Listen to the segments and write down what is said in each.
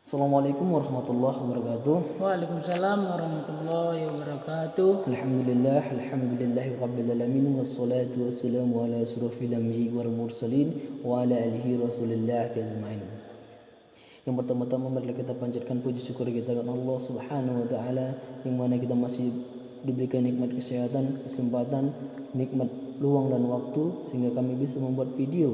Assalamualaikum warahmatullahi wabarakatuh. Waalaikumsalam warahmatullahi wabarakatuh. Alhamdulillahi rabbil alamin wassalatu wassalamu ala asrofil anbiya'i wal mursalin wa ala alihi rasulillah ajmain. Yang pertama-tama marilah kita panjatkan puji syukur kita kepada Allah Subhanahu wa taala yang mana kita masih diberikan nikmat kesehatan, kesempatan, nikmat luang dan waktu sehingga kami bisa membuat video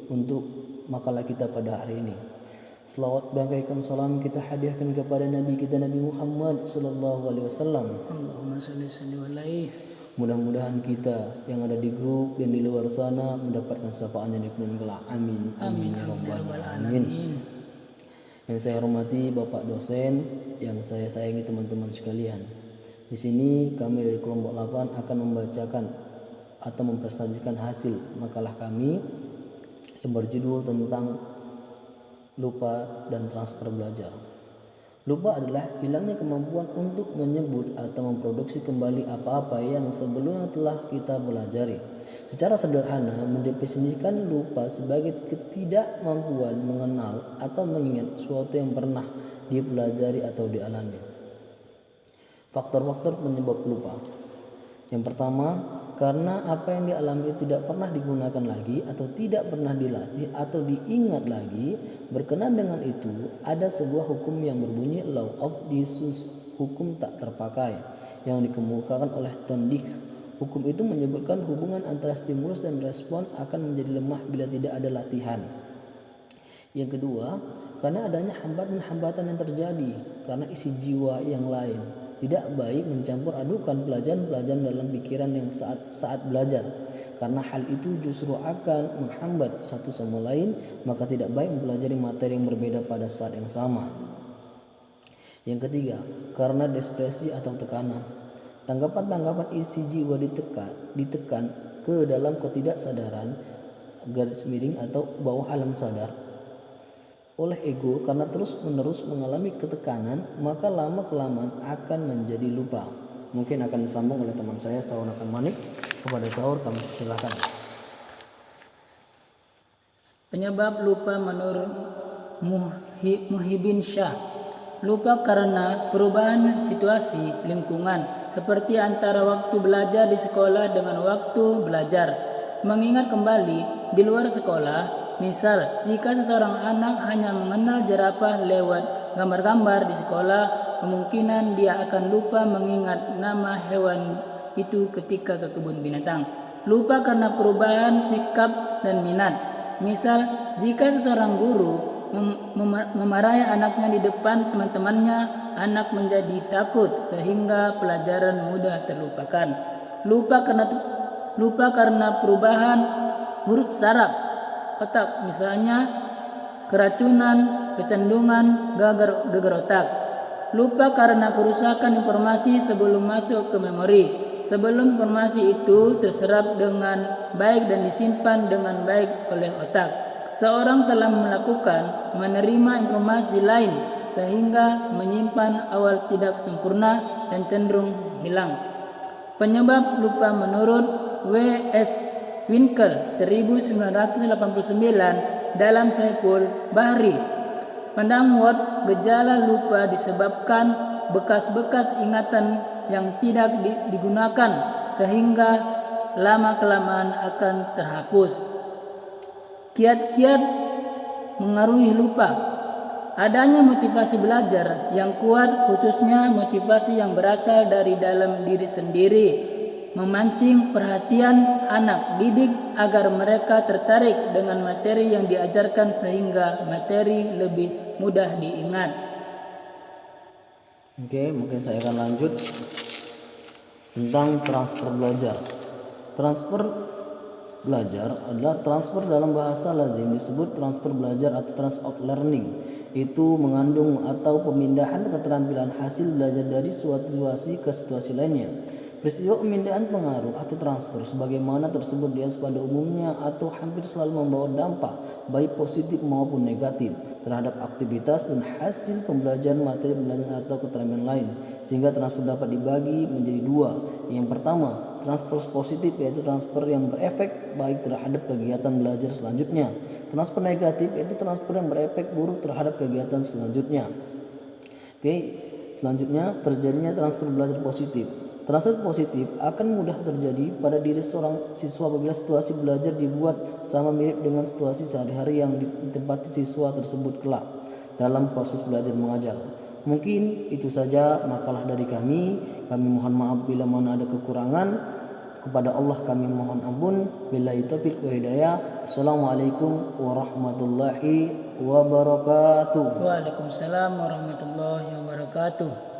untuk makalah kita pada hari ini. Selawat bagaikan salam kita hadiahkan kepada Nabi kita Nabi Muhammad sallallahu alaihi wasallam. Allahumma shalli alaihi. Mudah-mudahan kita yang ada di grup dan di luar sana mendapatkan syafaatnya di kemudian kelak. Amin. Amin ya rabbal alamin. Yang saya hormati Bapak dosen, yang saya sayangi teman-teman sekalian. Di sini kami dari kelompok 8 akan membacakan atau mempresentasikan hasil makalah kami yang berjudul tentang lupa dan transfer belajar. Lupa adalah hilangnya kemampuan untuk menyebut atau memproduksi kembali apa-apa yang sebelumnya telah kita pelajari. Secara sederhana, mendefinisikan lupa sebagai ketidakmampuan mengenal atau mengingat sesuatu yang pernah dipelajari atau dialami. Faktor-faktor penyebab lupa. Yang pertama, karena apa yang dialami tidak pernah digunakan lagi atau tidak pernah dilatih atau diingat lagi. Berkenaan dengan itu, ada sebuah hukum yang berbunyi law of disus, hukum tak terpakai, yang dikemukakan oleh Thorndike. Hukum itu menyebutkan hubungan antara stimulus dan respon akan menjadi lemah bila tidak ada latihan. Yang kedua, karena adanya hambatan-hambatan yang terjadi karena isi jiwa yang lain. Tidak baik mencampur adukan pelajaran-pelajaran dalam pikiran yang saat belajar, karena hal itu justru akan menghambat satu sama lain, maka tidak baik mempelajari materi yang berbeda pada saat yang sama. Yang ketiga, karena depresi atau tekanan. Tanggapan-tanggapan isi jiwa ditekan ke dalam ketidaksadaran garis miring atau bawah alam sadar oleh ego. Karena terus-menerus mengalami ketekanan, maka lama-kelamaan akan menjadi lupa. Mungkin akan disambung oleh teman saya Saur akan Manik. Kepada Saur kami silakan. Penyebab lupa menurut Muhyiddin Shah. Lupa karena perubahan situasi lingkungan, seperti antara waktu belajar di sekolah dengan waktu belajar mengingat kembali di luar sekolah. Misal, jika seseorang anak hanya mengenal jerapah lewat gambar-gambar di sekolah, kemungkinan dia akan lupa mengingat nama hewan itu ketika ke kebun binatang. Lupa karena perubahan sikap dan minat. Misal, jika seseorang guru memarahi anaknya di depan teman-temannya, anak menjadi takut sehingga pelajaran mudah terlupakan. Lupa karena perubahan huruf saraf otak, misalnya keracunan, kecenderungan, gegar otak. Lupa karena kerusakan informasi sebelum masuk ke memori. Sebelum informasi itu terserap dengan baik dan disimpan dengan baik oleh otak, seorang telah menerima informasi lain sehingga menyimpan awal tidak sempurna dan cenderung hilang. Penyebab lupa menurut W.S. Winkel 1989 dalam Saiful Bahri. Pandang Ward, gejala lupa disebabkan bekas-bekas ingatan yang tidak digunakan sehingga lama-kelamaan akan terhapus. Kiat-kiat mengaruhi lupa. Adanya motivasi belajar yang kuat, khususnya motivasi yang berasal dari dalam diri sendiri, memancing perhatian anak didik agar mereka tertarik dengan materi yang diajarkan sehingga materi lebih mudah diingat. Oke, mungkin saya akan lanjut tentang transfer belajar. Transfer belajar adalah transfer dalam bahasa lazim disebut transfer belajar atau transfer of learning. Itu mengandung atau pemindahan keterampilan hasil belajar dari suatu situasi ke situasi lainnya. Peristiwa pemindahan pengaruh atau transfer sebagaimana tersebut di atas pada umumnya atau hampir selalu membawa dampak baik positif maupun negatif. terhadap aktivitas dan hasil pembelajaran materi pembelajaran atau keterampilan lain, sehingga transfer dapat dibagi menjadi dua. Yang pertama, transfer positif, yaitu transfer yang berefek baik terhadap kegiatan belajar selanjutnya. Transfer negatif yaitu transfer yang berefek buruk terhadap kegiatan selanjutnya. Oke, selanjutnya terjadinya transfer belajar positif. Transfer positif akan mudah terjadi pada diri seorang siswa apabila situasi belajar dibuat sama mirip dengan situasi sehari-hari yang ditempati siswa tersebut kelak dalam proses belajar mengajar. Mungkin itu saja makalah dari kami. Kami mohon maaf bila mana ada kekurangan. Kepada Allah kami mohon ampun. Billahi taufiq wa hidayah. Assalamualaikum warahmatullahi wabarakatuh. Waalaikumsalam warahmatullahi wabarakatuh.